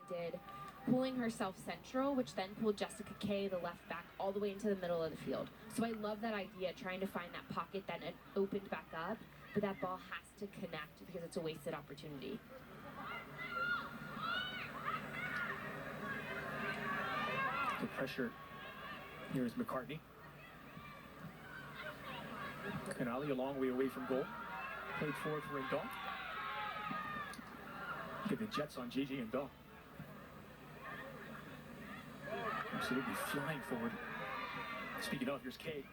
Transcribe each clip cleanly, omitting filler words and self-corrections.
did, pulling herself central, which then pulled Jessica Kay, the left back, all the way into the middle of the field. So I love that idea, trying to find that pocket that opened back up, but that ball has to connect because it's a wasted opportunity. The pressure here is McCartney. Canali a long way away from goal. Played forward for Ndong. Get the Jets on JJ Ndong. Absolutely flying forward. Speaking of, here's Kay.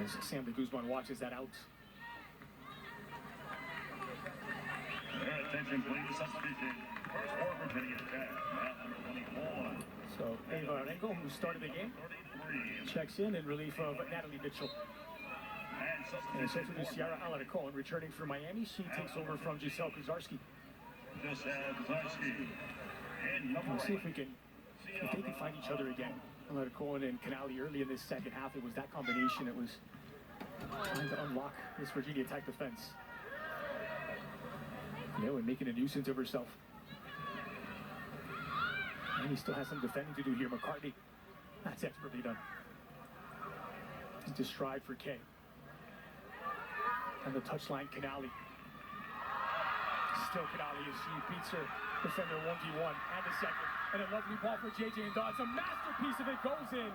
As Sam de Guzman watches that out. Attention, please. Substitution. First for Virginia Tech. Number 24. So Ava Arengo, who started the game, checks in relief of Natalie Mitchell. And substitute Ciara Alarcón, returning for Miami. She takes over from Giselle Kuzarski. We'll see if they can find each other again. Alarcón and Canali early in this second half. It was that combination that was trying to unlock this Virginia Tech defense. Yeah, we're making a nuisance of herself. And he still has some defending to do here. McCartney. That's expertly done. Into stride for Kay. And the touchline, Canali. Still Canali as she beats her defender 1v1 and a second. And a lovely ball for JJ Ndong. It's a masterpiece if it goes in.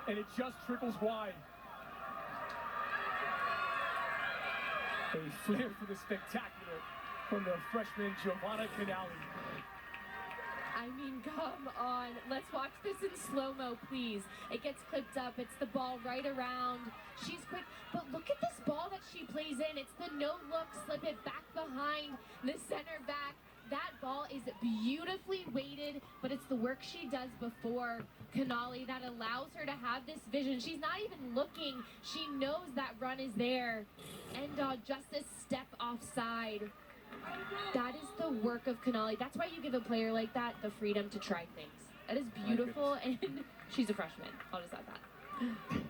And it just trickles wide. A flair for the spectacular from the freshman Giovanna Canali. I mean, come on. Let's watch this in slow-mo, please. It gets clipped up. It's the ball right around. She's quick. But look at this ball that she plays in. It's the no-look, slip it back behind the center back. That ball is beautifully weighted, but it's the work she does before Canali that allows her to have this vision. She's not even looking. She knows that run is there. And just a step offside. That is the work of Canali. That's why you give a player like that the freedom to try things. That is beautiful, and she's a freshman. I'll just add that.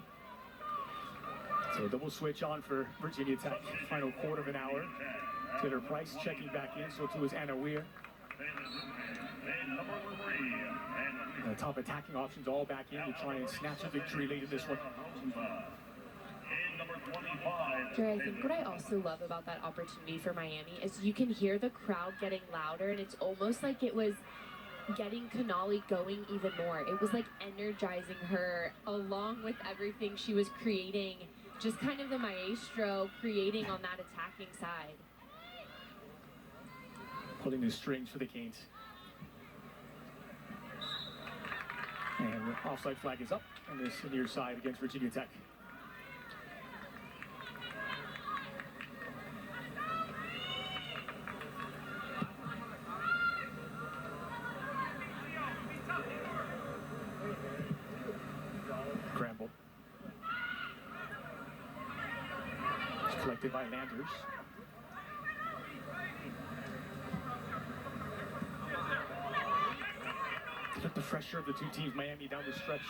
So a double switch on for Virginia Tech. Final quarter of an hour. Taylor Price checking back in, so too is Anna Weir. The top attacking options all back in to try and snatch a victory late in this one. Dre, I think what I also love about that opportunity for Miami is you can hear the crowd getting louder, and it's almost like it was getting Canali going even more. It was like energizing her along with everything she was creating, just kind of the maestro creating on that attacking side. Pulling the strings for the Canes. And the offside flag is up on this near side against Virginia Tech. Gramble. It's collected by Landers. Took the pressure of the two teams, Miami down the stretch.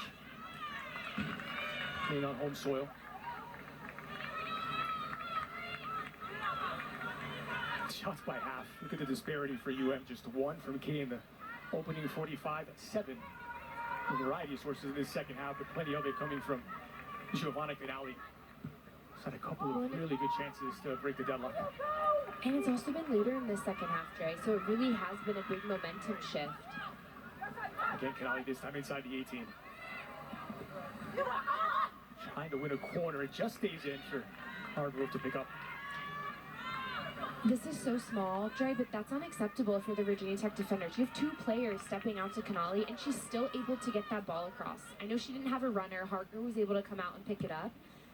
Playing on home soil. Shots by half. Look at the disparity for UM. Just one from Kay in the opening 45, 7. A variety of sources in this second half, but plenty of it coming from Giovanna Canali. Had a couple of really good chances to break the deadlock. And it's also been later in the second half, Dre, so it really has been a big momentum shift. Again, Canali this time inside the 18. Trying to win a corner. It just stays in for Hargrove to pick up. This is so small, Dre, but that's unacceptable if you're the Virginia Tech defenders. You have two players stepping out to Canali, and she's still able to get that ball across. I know she didn't have a runner. Hargrove was able to come out and pick it up,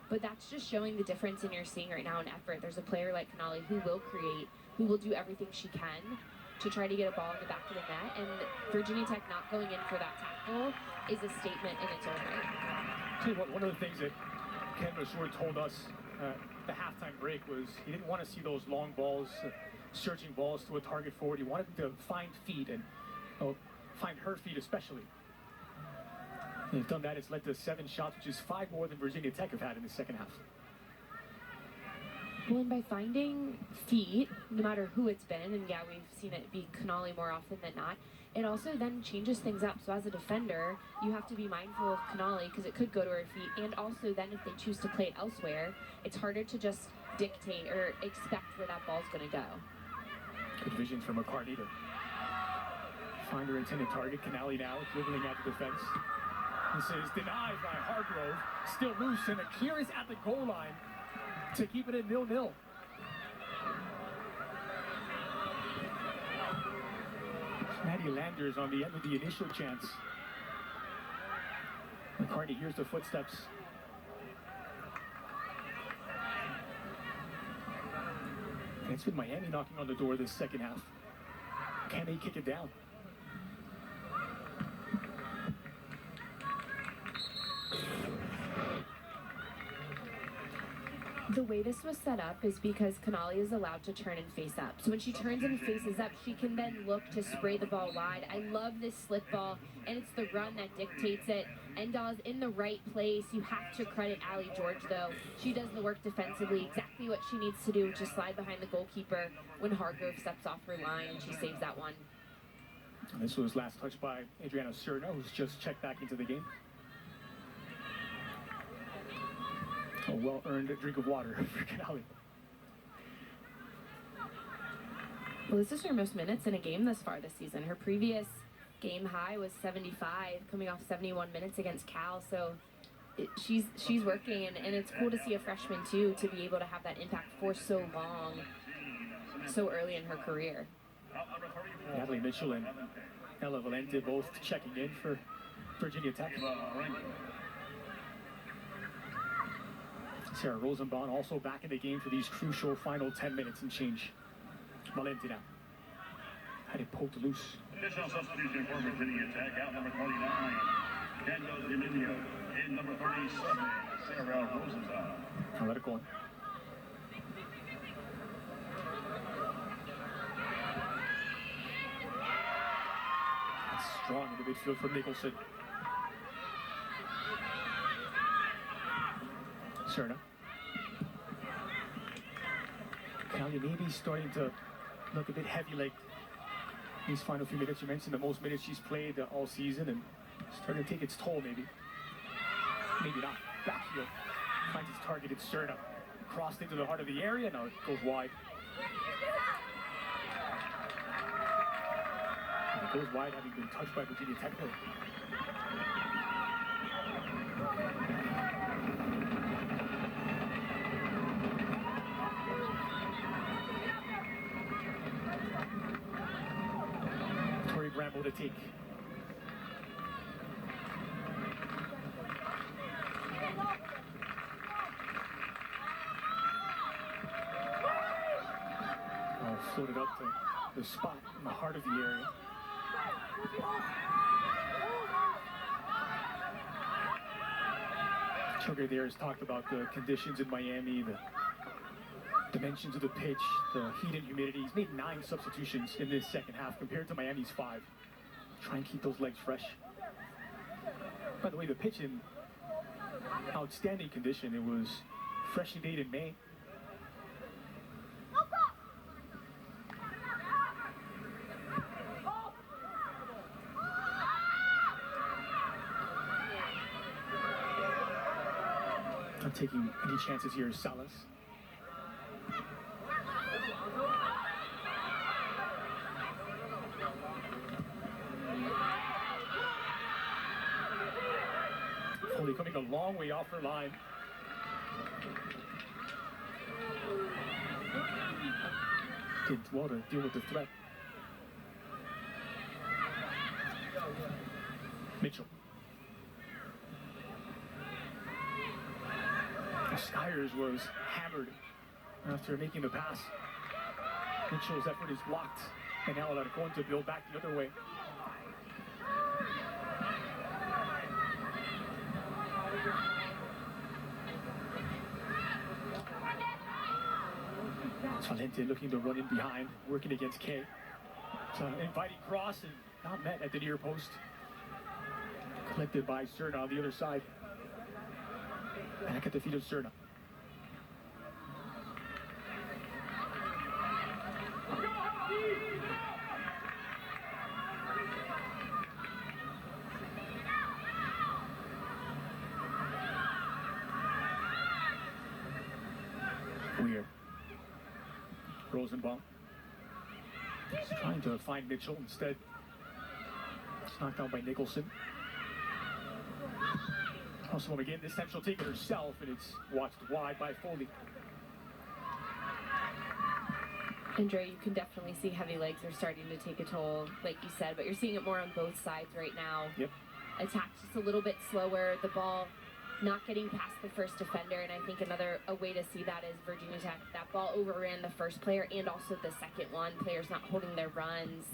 but that's just showing the difference in you're seeing right now in effort. There's a player like Canali who will create, who will do everything she can to try to get a ball in the back of the net, and Virginia Tech not going in for that tackle is a statement in its own right. Tell you what, one of the things that Ken Masur told us the halftime break was he didn't want to see those long balls, searching balls to a target forward. He wanted them to find feet and find her feet especially. And they've done that. It's led to 7 shots, which is 5 more than Virginia Tech have had in the second half. Well, and by finding feet, no matter who it's been, and yeah, we've seen it be Canali more often than not, it also then changes things up. So as a defender, you have to be mindful of Canali because it could go to her feet. And also then if they choose to play it elsewhere, it's harder to just dictate or expect where that ball's going to go. Good vision from McCarty to find her intended target. Canali now dribbling at the defense. This is denied by Hargrove. Still loose, and the clearance at the goal line to keep it at 0-0. Maddie Landers on the end of the initial chance. McCarty hears the footsteps. And it's with Miami knocking on the door this second half. Can they kick it down? The way this was set up is because Canali is allowed to turn and face up. So when she turns and faces up, she can then look to spray the ball wide. I love this slip ball, and it's the run that dictates it. Endall's in the right place. You have to credit Allie George, though. She does the work defensively, exactly what she needs to do, which is slide behind the goalkeeper when Hargrove steps off her line, and she saves that one. And this was last touched by Adriana Serna, who's just checked back into the game. A well-earned drink of water for Canali. Well, this is her most minutes in a game thus far this season. Her previous game high was 75, coming off 71 minutes against Cal. So she's working, and it's cool to see a freshman, too, to be able to have that impact for so long, so early in her career. Natalie Mitchell and Ella Valente both checking in for Virginia Tech. Sarah Rosenbaum also back in the game for these crucial final 10 minutes and change. Valente now had it poked loose. Additional substitution for Virginia Tech, out number 29, Kendall Dominio. In number 37, Sarah Rosenbaum. I'll let it go. That's strong in the midfield from Nicholson. Serna. Canali maybe starting to look a bit heavy-legged these final few minutes. You mentioned the most minutes she's played all season, and starting to take its toll maybe. Maybe not. Backfield finds its target. It's Serna. Crossed into the heart of the area. Now it goes wide. And it goes wide, having been touched by Virginia Tech. Bramble to take. Floated up to the spot in the heart of the area. Sugar there has talked about the conditions in Miami, the dimensions of the pitch, the heat and humidity. He's made 9 substitutions in this second half compared to Miami's 5. Try and keep those legs fresh. By the way, the pitch in outstanding condition. It was freshly made in May. Not taking any chances here is Salas. Foley coming a long way off her line. Did well to deal with the threat. Mitchell. Skyers was hammered after making the pass. Mitchell's effort is blocked, and now they're going to build back the other way. Valente looking to run in behind, working against Kay. It's an inviting cross and not met at the near post. Collected by Serna on the other side. Back at the feet of Serna. Weir. Rosenbaum. He's trying to find Mitchell instead. It's knocked out by Nicholson. Also, again, this time she'll take it herself, and it's watched wide by Foley. Andre, you can definitely see heavy legs are starting to take a toll, like you said, but you're seeing it more on both sides right now. Yep. Attack just a little bit slower, the ball not getting past the first defender, and I think a way to see that is Virginia Tech. That ball overran the first player and also the second one. Players not holding their runs.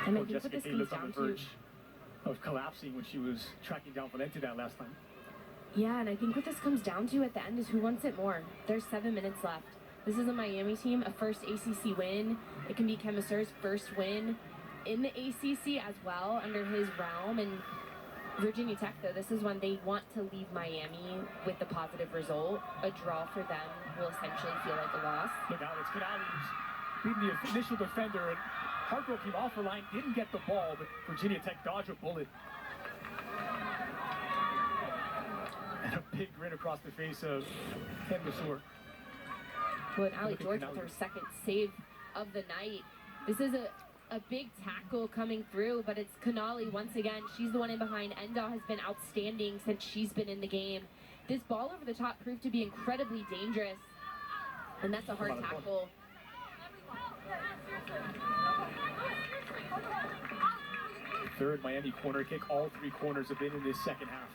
And I think what this comes down to of collapsing when she was tracking down Valente that last time. Yeah, and I think what this comes down to at the end is who wants it more. There's 7 minutes left. This is a Miami team, a first ACC win. It can be Chemiser's first win in the ACC as well under his realm. And Virginia Tech, though, this is when they want to leave Miami with a positive result. A draw for them will essentially feel like a loss. Look out, it's Canales beating the initial defender, and Hargrove came off her line, didn't get the ball, but Virginia Tech dodged a bullet. And a big grin across the face of Ken Masur. Well, and Allie George with her second save of the night. This is a big tackle coming through, but it's Canale once again. She's the one in behind. Enda has been outstanding since she's been in the game. This ball over the top proved to be incredibly dangerous, and that's a hard tackle. Third Miami corner kick. All 3 corners have been in this second half.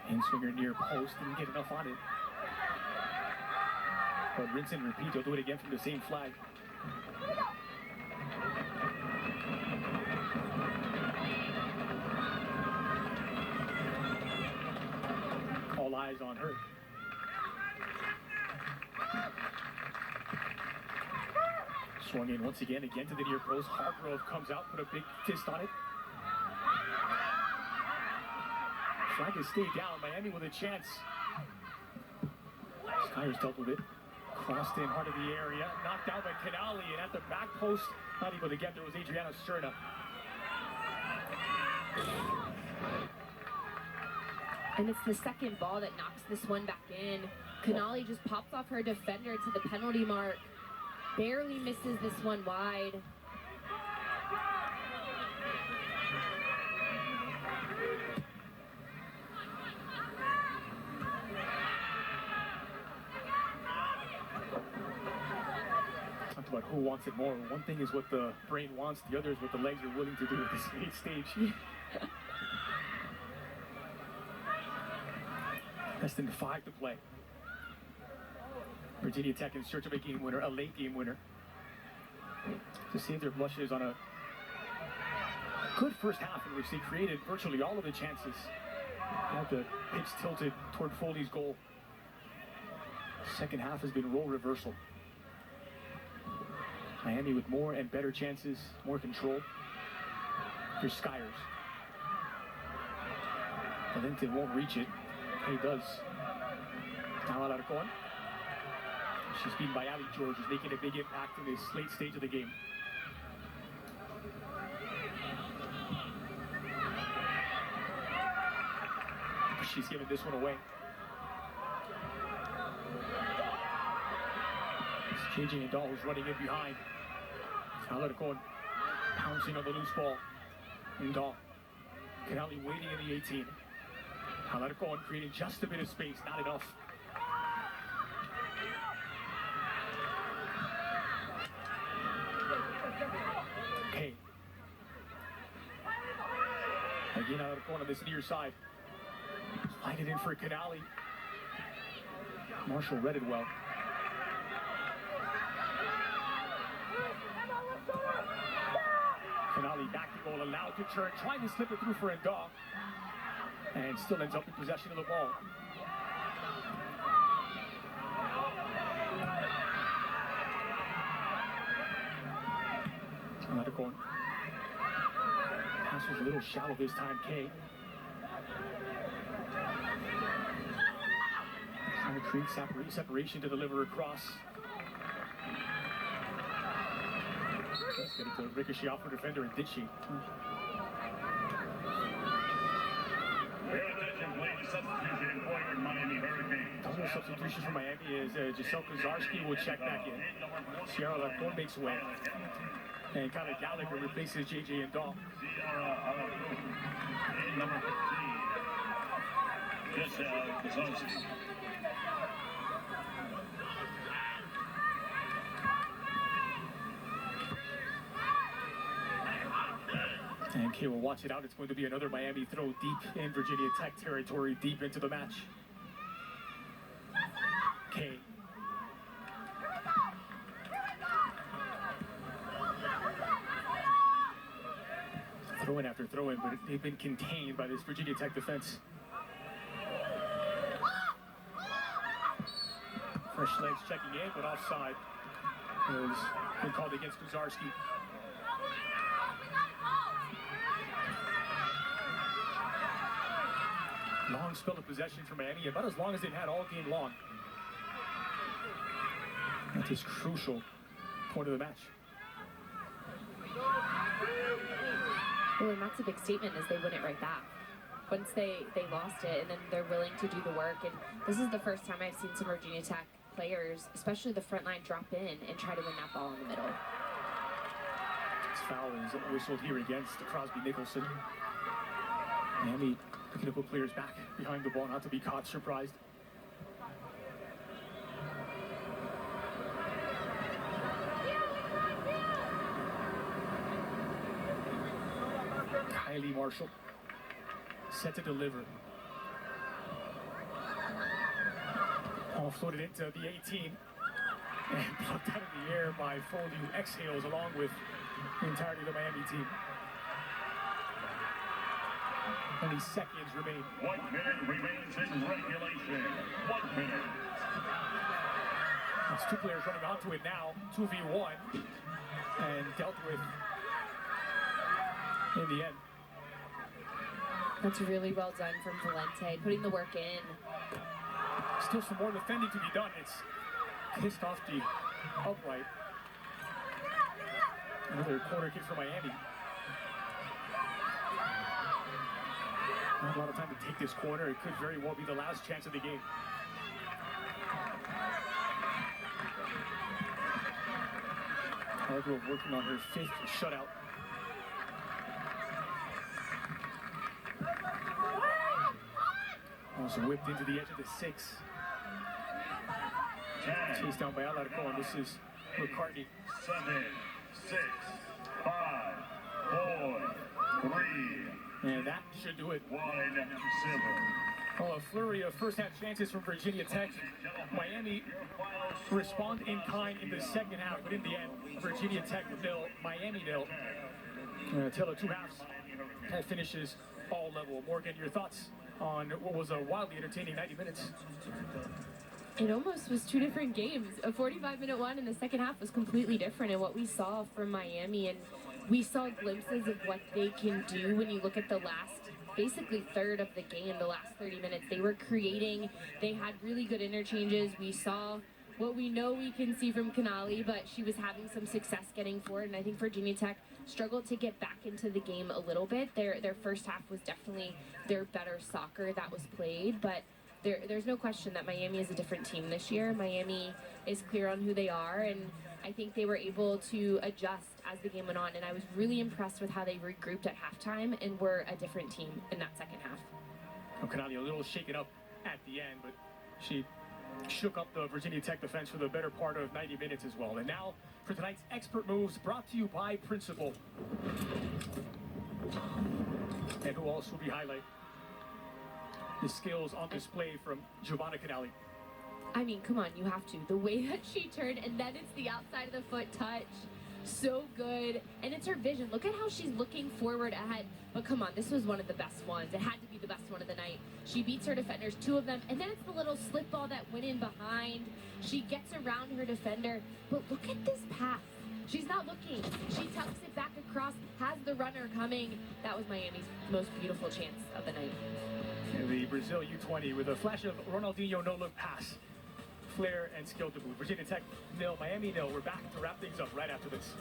In-swinger near post, didn't get enough on it. But rinse and repeat, he'll do it again from the same flag. All eyes on her. Swung in once again to the near post. Hargrove comes out, put a big fist on it. Flag has stayed down. Miami with a chance. Skyers dealt with it. Crossed in hard of the area. Knocked down by Canale, and at the back post, not able to get there was Adriana Cerna. And it's the second ball that knocks this one back in. Canale just pops off her defender to the penalty mark. Barely misses this one wide. Talked about who wants it more. One thing is what the brain wants, the other is what the legs are willing to do at this late stage. Less than 5 to play. Virginia Tech in search of a game winner, a late game winner, to save their blushes on a good first half in which they created virtually all of the chances. Had the pitch tilted toward Foley's goal. Second half has been role reversal. Miami with more and better chances, more control. Here's Skyers. Valente won't reach it. He does. Now Alarcon. She's beaten by Allie George, who's making a big impact in this late stage of the game. She's given this one away. It's JJ Ndall who's running in behind. Alarcon pouncing on the loose ball. Ndall. Canale waiting in the 18. Alarcon creating just a bit of space, not enough. Okay. Again, Alarcon on this near side. Slide it in for Canale. Marshall read it well. Canale back to goal, allowed to turn, trying to slip it through for Ndall. And still ends up in possession of the ball. Another corner. Pass was a little shallow this time, Kay. Trying to create separation to deliver across. Just getting to ricochet off the defender, and did she? Pay attention, please. Substitution for your Miami Hurricanes. Other substitution for Miami is Giselle Kozarski will check back in. Sierra Lacroix makes way. And Connor Gallagher replaces JJ and Dahl. Sierra Lacroix. In number 15. Giselle Kozarski. And Kay will watch it out. It's going to be another Miami throw deep in Virginia Tech territory, deep into the match. Kay. Throw in after throw in, but they've been contained by this Virginia Tech defense. Fresh legs checking in, but offside has been called against Kozarski. Long spell of possession for Miami, about as long as they've had all game long. That's his crucial point of the match. Well, and that's a big statement as they win it right back. Once they lost it, and then they're willing to do the work. And this is the first time I've seen some Virginia Tech players, especially the front line, drop in and try to win that ball in the middle. This foul is whistled here against Crosby Nicholson. Miami looking to put players back behind the ball, not to be caught surprised. Kylie Marshall set to deliver. Ball floated into the 18 and plucked out of the air by Foley, who exhales along with the entirety of the Miami team. Only seconds remain. 1 minute remains in regulation. 1 minute. It's two players running onto it now, 2v1, and dealt with in the end. That's really well done from Valente, putting the work in. Still some more defending to be done. It's kissed off the upright. Another corner kick for Miami. Not a lot of time to take this corner. It could very well be the last chance of the game. Hargrove working on her 5th shutout. Also whipped into the edge of the 6. Chased down by Alarcon. This is McCartney. 7, 6, 5, 4, 3. And that should do it. 1 0. Well, a flurry of first-half chances from Virginia Tech. Miami respond in kind in the second half, but in the end, Virginia Tech 0, Miami 0. Till 2 halves, that finishes all level. Morgan, your thoughts on what was a wildly entertaining 90 minutes? It almost was 2 different games. A 45-minute one, and the second half was completely different. And what we saw from Miami, and we saw glimpses of what they can do when you look at the last, basically third of the game, the last 30 minutes. They were creating. They had really good interchanges. We saw what we know we can see from Canali, but she was having some success getting forward. And I think Virginia Tech struggled to get back into the game a little bit. Their first half was definitely their better soccer that was played, but there's no question that Miami is a different team this year. Miami is clear on who they are, and I think they were able to adjust as the game went on, and I was really impressed with how they regrouped at halftime and were a different team in that second half. Well, Canali a little shaken up at the end, but she shook up the Virginia Tech defense for the better part of 90 minutes as well. And now for tonight's Expert Moves, brought to you by Principal. And who else will be highlight the skills on display from Giovanna Canali. I mean, come on, you have to. The way that she turned, and then it's the outside of the foot touch. So good. And it's her vision. Look at how she's looking forward ahead. But come on, this was one of the best ones. It had to be the best one of the night. She beats her defenders, 2 of them. And then it's the little slip ball that went in behind. She gets around her defender. But look at this pass. She's not looking. She tucks it back across, has the runner coming. That was Miami's most beautiful chance of the night. And the Brazil U20 with a flash of Ronaldinho no-look pass. Flair and skill to boot. Virginia Tech 0, Miami 0. We're back to wrap things up right after this.